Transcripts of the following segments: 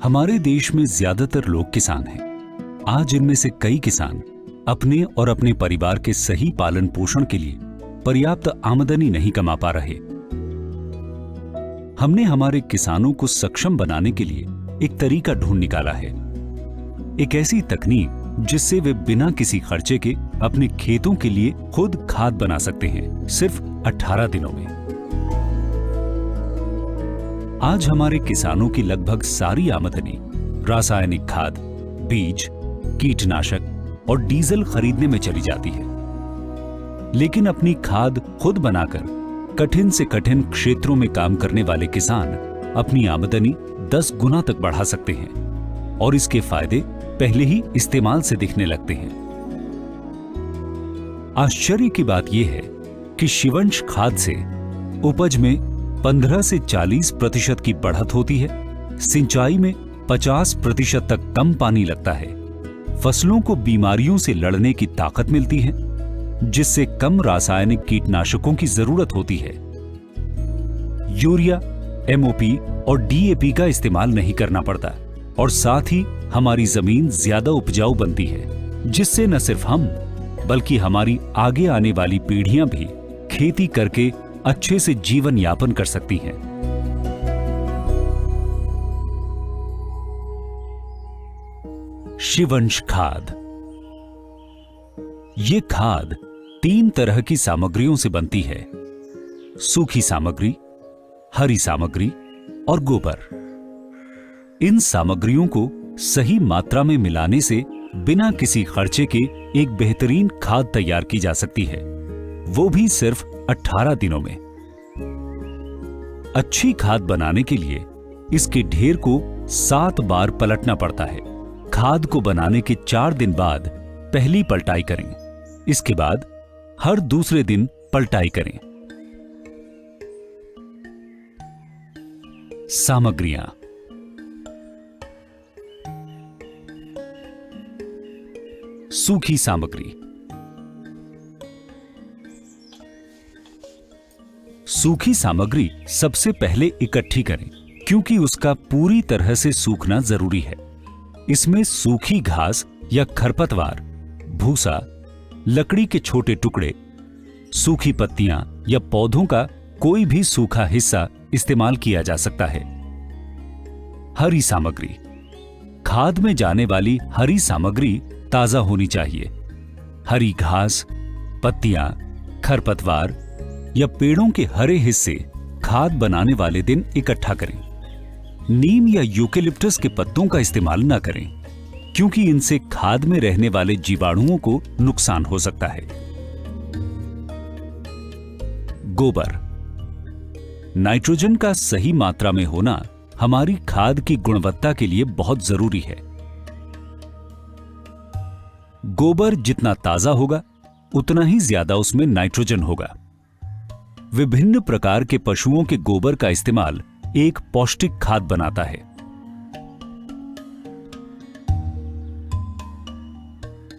हमारे देश में ज्यादातर लोग किसान हैं। आज इनमें से कई किसान अपने और अपने परिवार के सही पालन पोषण के लिए पर्याप्त आमदनी नहीं कमा पा रहे। हमने हमारे किसानों को सक्षम बनाने के लिए एक तरीका ढूंढ निकाला है, एक ऐसी तकनीक जिससे वे बिना किसी खर्चे के अपने खेतों के लिए खुद खाद बना सकते हैं, सिर्फ 18 दिनों में। आज हमारे किसानों की लगभग सारी आमदनी रासायनिक खाद, बीज, कीटनाशक और डीजल खरीदने में चली जाती है। लेकिन अपनी खाद खुद बनाकर कठिन से कठिन क्षेत्रों में काम करने वाले किसान अपनी आमदनी 10 गुना तक बढ़ा सकते हैं और इसके फायदे पहले ही इस्तेमाल से दिखने लगते हैं। आश्चर्य की बात यह है कि शिवंश खाद से उपज में 15 से 40% की बढ़त होती है, सिंचाई में 50% तक कम पानी लगता है, फसलों को बीमारियों से लड़ने की ताकत मिलती है, जिससे कम रासायनिक कीटनाशकों की जरूरत होती है। यूरिया, एमओपी और डीएपी का इस्तेमाल नहीं करना पड़ता और साथ ही हमारी जमीन ज्यादा उपजाऊ बनती है, जिससे न सिर्फ हम बल्कि हमारी आगे आने वाली पीढ़ियां भी खेती करके अच्छे से जीवन यापन कर सकती हैं। शिवंश खाद। ये खाद 3 तरह की सामग्रियों से बनती है: सूखी सामग्री, हरी सामग्री और गोबर। इन सामग्रियों को सही मात्रा में मिलाने से बिना किसी खर्चे के एक बेहतरीन खाद तैयार की जा सकती है, वो भी सिर्फ 18 दिनों में। अच्छी खाद बनाने के लिए इसके ढेर को 7 बार पलटना पड़ता है। खाद को बनाने के 4 दिन बाद पहली पलटाई करें, इसके बाद हर दूसरे दिन पलटाई करें। सामग्रियां: सूखी सामग्री। सूखी सामग्री सबसे पहले इकट्ठी करें, क्योंकि उसका पूरी तरह से सूखना जरूरी है। इसमें सूखी घास या खरपतवार, भूसा, लकड़ी के छोटे टुकड़े, सूखी पत्तियां या पौधों का कोई भी सूखा हिस्सा इस्तेमाल किया जा सकता है। हरी सामग्री। खाद में जाने वाली हरी सामग्री ताजा होनी चाहिए। हरी घास, पत्तियां, खरपतवार या पेड़ों के हरे हिस्से खाद बनाने वाले दिन इकट्ठा करें। नीम या यूकेलिप्टस के पत्तों का इस्तेमाल न करें, क्योंकि इनसे खाद में रहने वाले जीवाणुओं को नुकसान हो सकता है। गोबर। नाइट्रोजन का सही मात्रा में होना हमारी खाद की गुणवत्ता के लिए बहुत जरूरी है। गोबर जितना ताजा होगा, उतना ही ज्यादा उसमें नाइट्रोजन होगा। विभिन्न प्रकार के पशुओं के गोबर का इस्तेमाल एक पौष्टिक खाद बनाता है।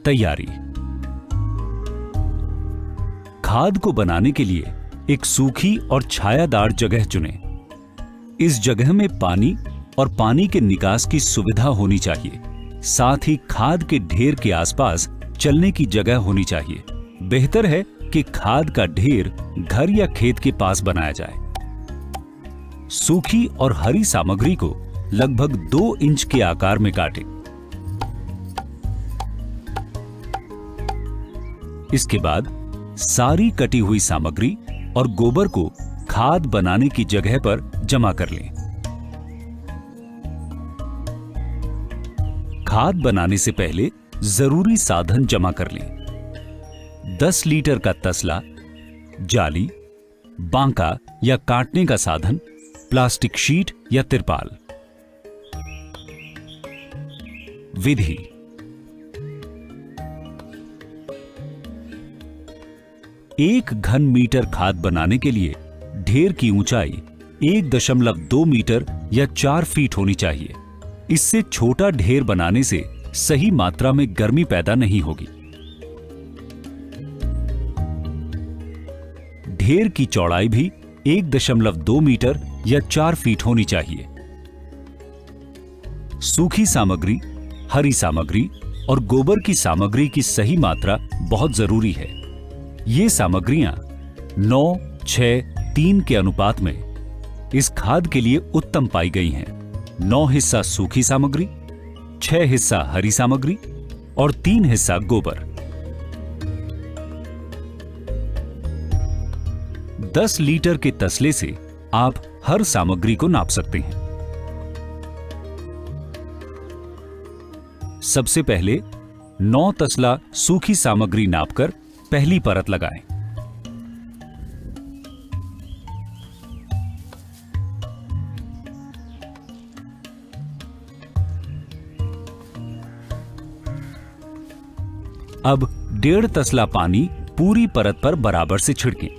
तैयारी। खाद को बनाने के लिए एक सूखी और छायादार जगह चुनें। इस जगह में पानी और पानी के निकास की सुविधा होनी चाहिए। साथ ही खाद के ढेर के आसपास चलने की जगह होनी चाहिए। बेहतर है कि खाद का ढेर घर या खेत के पास बनाया जाए। सूखी और हरी सामग्री को लगभग 2 इंच के आकार में काटें। इसके बाद सारी कटी हुई सामग्री और गोबर को खाद बनाने की जगह पर जमा कर लें। खाद बनाने से पहले जरूरी साधन जमा कर लें। 10 लीटर का तसला, जाली, बांका या काटने का साधन, प्लास्टिक शीट या तिरपाल। विधि। 1 घन मीटर खाद बनाने के लिए ढेर की ऊंचाई 1.2 मीटर या 4 फीट होनी चाहिए। इससे छोटा ढेर बनाने से सही मात्रा में गर्मी पैदा नहीं होगी। ढेर की चौड़ाई भी 1.2 मीटर या 4 फीट होनी चाहिए। सूखी सामग्री, हरी सामग्री और गोबर की सामग्री की सही मात्रा बहुत जरूरी है। ये सामग्रियां 9:6:3 के अनुपात में इस खाद के लिए उत्तम पाई गई हैं। 9 हिस्सा सूखी सामग्री, 6 हिस्सा हरी सामग्री और 3 हिस्सा गोबर। 10 लीटर के तसले से आप हर सामग्री को नाप सकते हैं। सबसे पहले 9 तसला सूखी सामग्री नापकर पहली परत लगाएं। अब 1.5 तसला पानी पूरी परत पर बराबर से छिड़कें।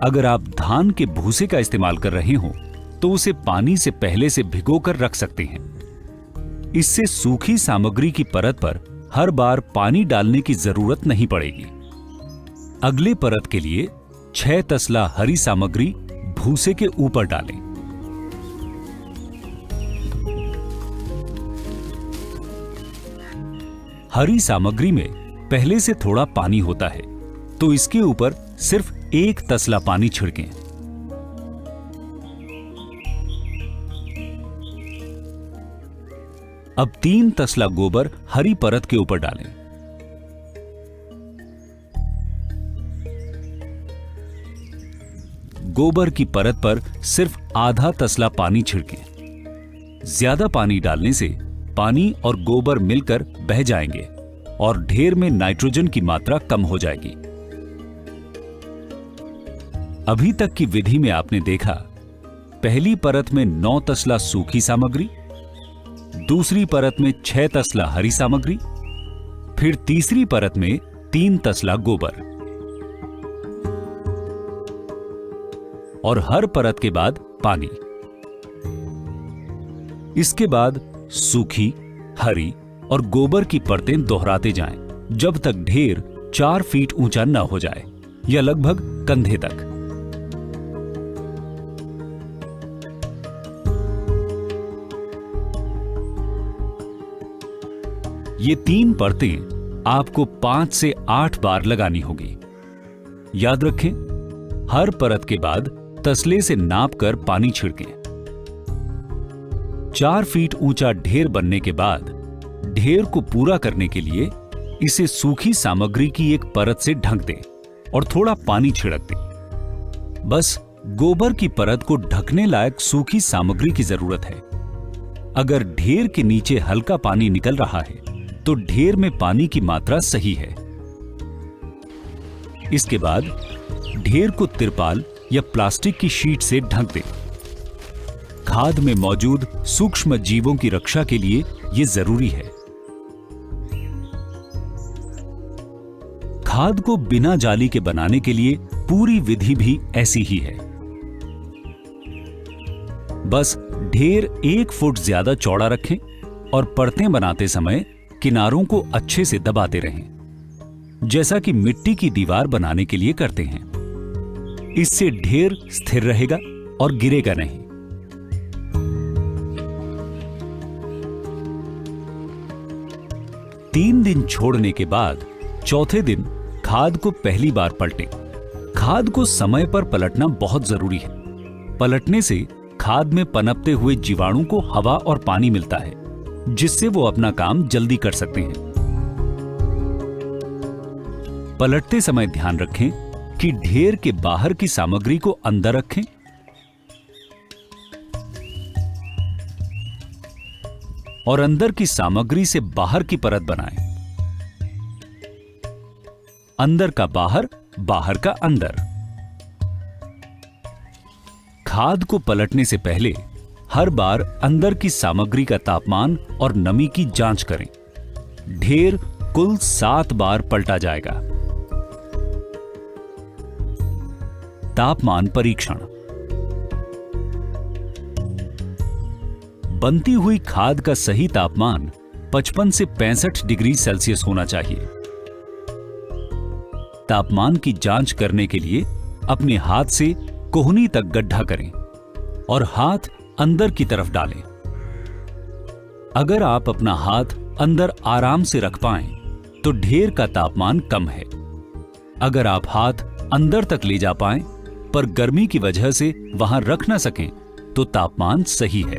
अगर आप धान के भूसे का इस्तेमाल कर रहे हो तो उसे पानी से पहले से भिगोकर रख सकते हैं। इससे सूखी सामग्री की परत पर हर बार पानी डालने की जरूरत नहीं पड़ेगी। अगले परत के लिए 6 तसला हरी सामग्री भूसे के ऊपर डालें। हरी सामग्री में पहले से थोड़ा पानी होता है, तो इसके ऊपर सिर्फ 1 तसला पानी छिड़कें। अब 3 तसला गोबर हरी परत के ऊपर डालें। गोबर की परत पर सिर्फ आधा तसला पानी छिड़कें। ज्यादा पानी डालने से पानी और गोबर मिलकर बह जाएंगे और ढेर में नाइट्रोजन की मात्रा कम हो जाएगी। अभी तक की विधि में आपने देखा, पहली परत में 9 तसला सूखी सामग्री, दूसरी परत में 6 तसला हरी सामग्री, फिर तीसरी परत में 3 तसला गोबर और हर परत के बाद पानी। इसके बाद सूखी, हरी और गोबर की परतें दोहराते जाएं जब तक ढेर 4 फीट ऊंचा न हो जाए या लगभग कंधे तक। ये 3 परतें आपको 5 से 8 बार लगानी होगी। याद रखें, हर परत के बाद तसले से नापकर पानी छिड़कें। 4 फीट ऊंचा ढेर बनने के बाद ढेर को पूरा करने के लिए इसे सूखी सामग्री की एक परत से ढक दें और थोड़ा पानी छिड़क दें। बस गोबर की परत को ढकने लायक सूखी सामग्री की जरूरत है। अगर ढेर के नीचे हल्का पानी निकल रहा है तो ढेर में पानी की मात्रा सही है। इसके बाद ढेर को तिरपाल या प्लास्टिक की शीट से ढक दें। खाद में मौजूद सूक्ष्म जीवों की रक्षा के लिए यह जरूरी है। खाद को बिना जाली के बनाने के लिए पूरी विधि भी ऐसी ही है। बस ढेर 1 फुट ज्यादा चौड़ा रखें और परतें बनाते समय किनारों को अच्छे से दबाते रहें, जैसा कि मिट्टी की दीवार बनाने के लिए करते हैं। इससे ढेर स्थिर रहेगा और गिरेगा नहीं। तीन दिन छोड़ने के बाद चौथे दिन खाद को पहली बार पलटें। खाद को समय पर पलटना बहुत जरूरी है। पलटने से खाद में पनपते हुए जीवाणु को हवा और पानी मिलता है, जिससे वो अपना काम जल्दी कर सकते हैं। पलटते समय ध्यान रखें कि ढेर के बाहर की सामग्री को अंदर रखें और अंदर की सामग्री से बाहर की परत बनाएं। अंदर का बाहर, बाहर का अंदर। खाद को पलटने से पहले हर बार अंदर की सामग्री का तापमान और नमी की जांच करें। ढेर कुल 7 बार पलटा जाएगा। तापमान परीक्षण। बनती हुई खाद का सही तापमान 55 से 65 डिग्री सेल्सियस होना चाहिए। तापमान की जांच करने के लिए अपने हाथ से कोहनी तक गड्ढा करें और हाथ अंदर की तरफ डालें। अगर आप अपना हाथ अंदर आराम से रख पाएं, तो ढेर का तापमान कम है। अगर आप हाथ अंदर तक ले जा पाएं, पर गर्मी की वजह से वहां रख ना सकें, तो तापमान सही है।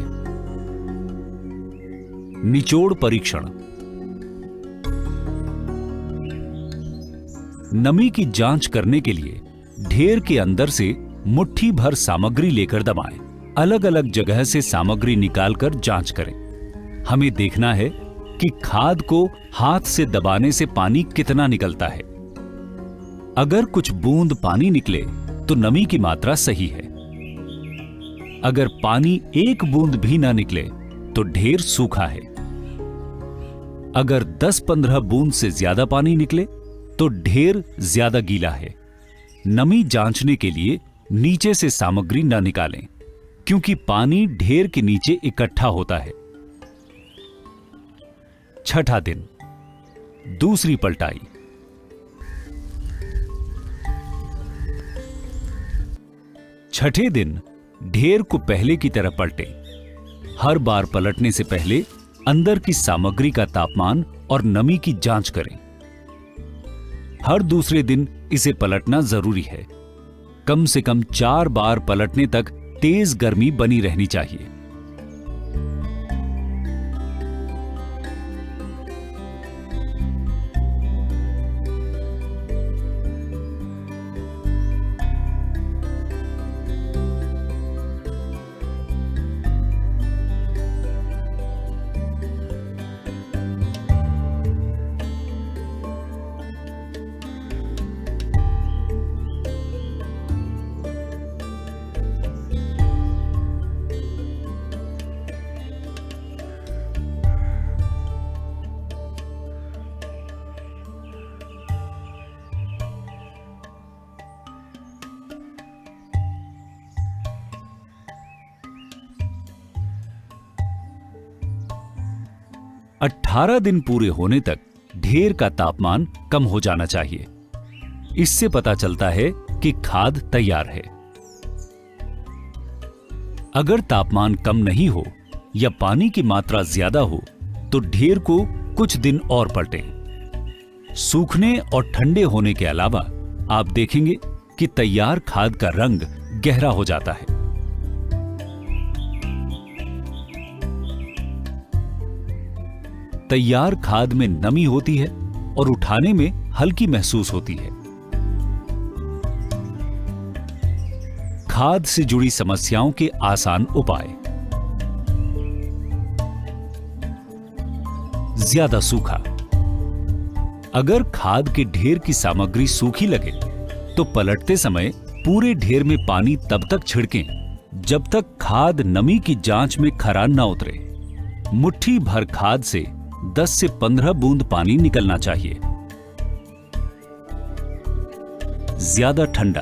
निचोड़ परीक्षण। नमी की जांच करने के लिए ढेर के अंदर से मुट्ठी भर सामग्री लेकर दबाएं। अलग अलग जगह से सामग्री निकालकर जांच करें। हमें देखना है कि खाद को हाथ से दबाने से पानी कितना निकलता है। अगर कुछ बूंद पानी निकले तो नमी की मात्रा सही है। अगर पानी एक बूंद भी ना निकले तो ढेर सूखा है। अगर 10-15 बूंद से ज्यादा पानी निकले तो ढेर ज्यादा गीला है। नमी जांचने के लिए नीचे से सामग्री ना निकालें, क्योंकि पानी ढेर के नीचे इकट्ठा होता है। छठा दिन, दूसरी पलटाई। छठे दिन ढेर को पहले की तरह पलटें। हर बार पलटने से पहले अंदर की सामग्री का तापमान और नमी की जांच करें। हर दूसरे दिन इसे पलटना जरूरी है। कम से कम 4 बार पलटने तक तेज गर्मी बनी रहनी चाहिए। अठारह दिन पूरे होने तक ढेर का तापमान कम हो जाना चाहिए। इससे पता चलता है कि खाद तैयार है। अगर तापमान कम नहीं हो या पानी की मात्रा ज्यादा हो तो ढेर को कुछ दिन और पलटें। सूखने और ठंडे होने के अलावा आप देखेंगे कि तैयार खाद का रंग गहरा हो जाता है। तैयार खाद में नमी होती है और उठाने में हल्की महसूस होती है। खाद से जुड़ी समस्याओं के आसान उपाय। ज्यादा सूखा। अगर खाद के ढेर की सामग्री सूखी लगे तो पलटते समय पूरे ढेर में पानी तब तक छिड़कें जब तक खाद नमी की जांच में खरान ना उतरे। मुट्ठी भर खाद से 10 से 15 बूंद पानी निकलना चाहिए। ज्यादा ठंडा।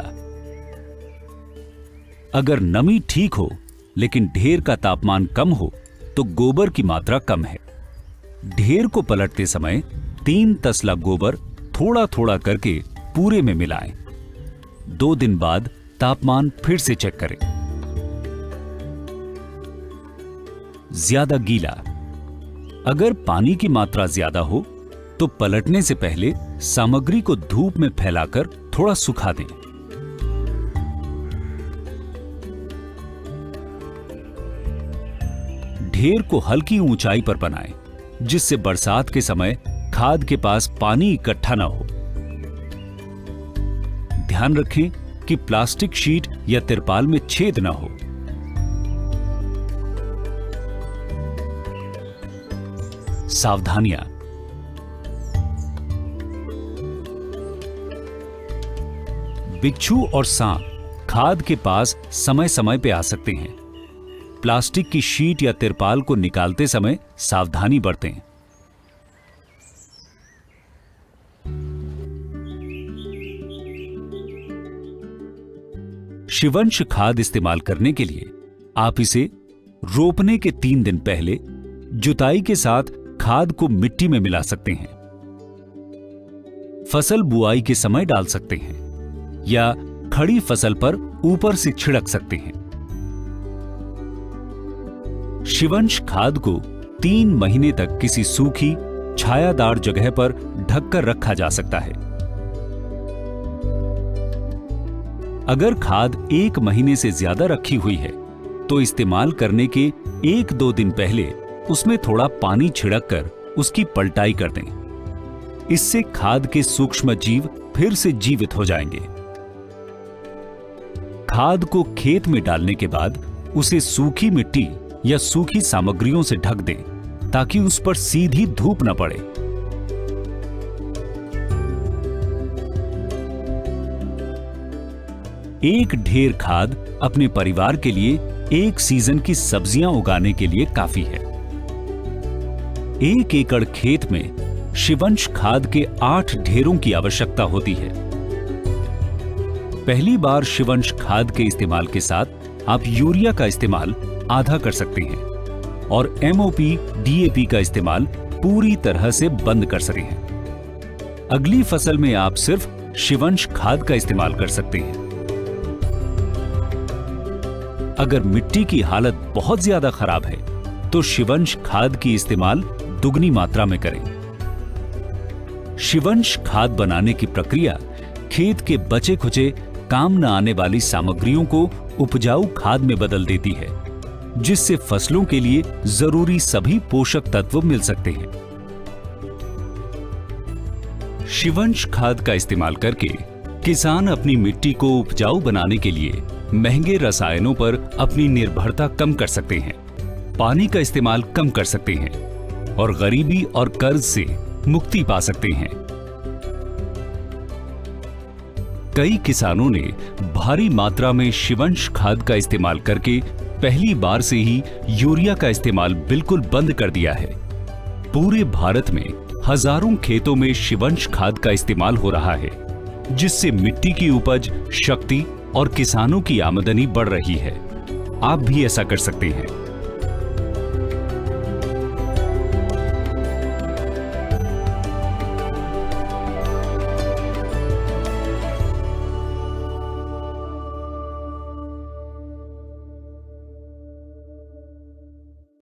अगर नमी ठीक हो लेकिन ढेर का तापमान कम हो तो गोबर की मात्रा कम है। ढेर को पलटते समय 3 तसला गोबर थोड़ा थोड़ा करके पूरे में मिलाएं। 2 दिन बाद तापमान फिर से चेक करें। ज्यादा गीला। अगर पानी की मात्रा ज्यादा हो तो पलटने से पहले सामग्री को धूप में फैलाकर थोड़ा सुखा दें। ढेर को हल्की ऊंचाई पर बनाएं, जिससे बरसात के समय खाद के पास पानी इकट्ठा ना हो। ध्यान रखें कि प्लास्टिक शीट या तिरपाल में छेद ना हो। सावधानियां। बिच्छू और सांप खाद के पास समय समय पे आ सकते हैं। प्लास्टिक की शीट या तिरपाल को निकालते समय सावधानी बरतें। शिवंश खाद इस्तेमाल करने के लिए आप इसे रोपने के 3 दिन पहले जुताई के साथ खाद को मिट्टी में मिला सकते हैं। फसल बुआई के समय डाल सकते हैं या खड़ी फसल पर ऊपर से छिड़क सकते हैं। शिवंश खाद को 3 महीने तक किसी सूखी छायादार जगह पर ढककर रखा जा सकता है। अगर खाद 1 महीने से ज्यादा रखी हुई है तो इस्तेमाल करने के 1-2 दिन पहले उसमें थोड़ा पानी छिड़ककर उसकी पलटाई कर दें। इससे खाद के सूक्ष्म जीव फिर से जीवित हो जाएंगे। खाद को खेत में डालने के बाद उसे सूखी मिट्टी या सूखी सामग्रियों से ढक दें ताकि उस पर सीधी धूप न पड़े। एक ढेर खाद अपने परिवार के लिए 1 सीजन की सब्जियां उगाने के लिए काफी है। 1 एकड़ खेत में शिवंश खाद के 8 ढेरों की आवश्यकता होती है। पहली बार शिवंश खाद के इस्तेमाल के साथ आप यूरिया का इस्तेमाल आधा कर सकते हैं और एमओपी, डीएपी का इस्तेमाल पूरी तरह से बंद कर सकते हैं। अगली फसल में आप सिर्फ शिवंश खाद का इस्तेमाल कर सकते हैं। अगर मिट्टी की हालत बहुत ज्यादा खराब है तो शिवंश खाद की इस्तेमाल दुगनी मात्रा में करें। शिवंश खाद बनाने की प्रक्रिया खेत के बचे खुचे काम न आने वाली सामग्रियों को उपजाऊ खाद में बदल देती है, जिससे फसलों के लिए जरूरी सभी पोषक तत्व मिल सकते हैं। शिवंश खाद का इस्तेमाल करके किसान अपनी मिट्टी को उपजाऊ बनाने के लिए महंगे रसायनों पर अपनी निर्भरता कम कर सकते हैं, पानी का इस्तेमाल कम कर सकते हैं और गरीबी और कर्ज से मुक्ति पा सकते हैं। कई किसानों ने भारी मात्रा में शिवंश खाद का इस्तेमाल करके पहली बार से ही यूरिया का इस्तेमाल बिल्कुल बंद कर दिया है। पूरे भारत में हजारों खेतों में शिवंश खाद का इस्तेमाल हो रहा है, जिससे मिट्टी की उपज, शक्ति और किसानों की आमदनी बढ़ रही है। आप भी ऐसा कर सकते हैं।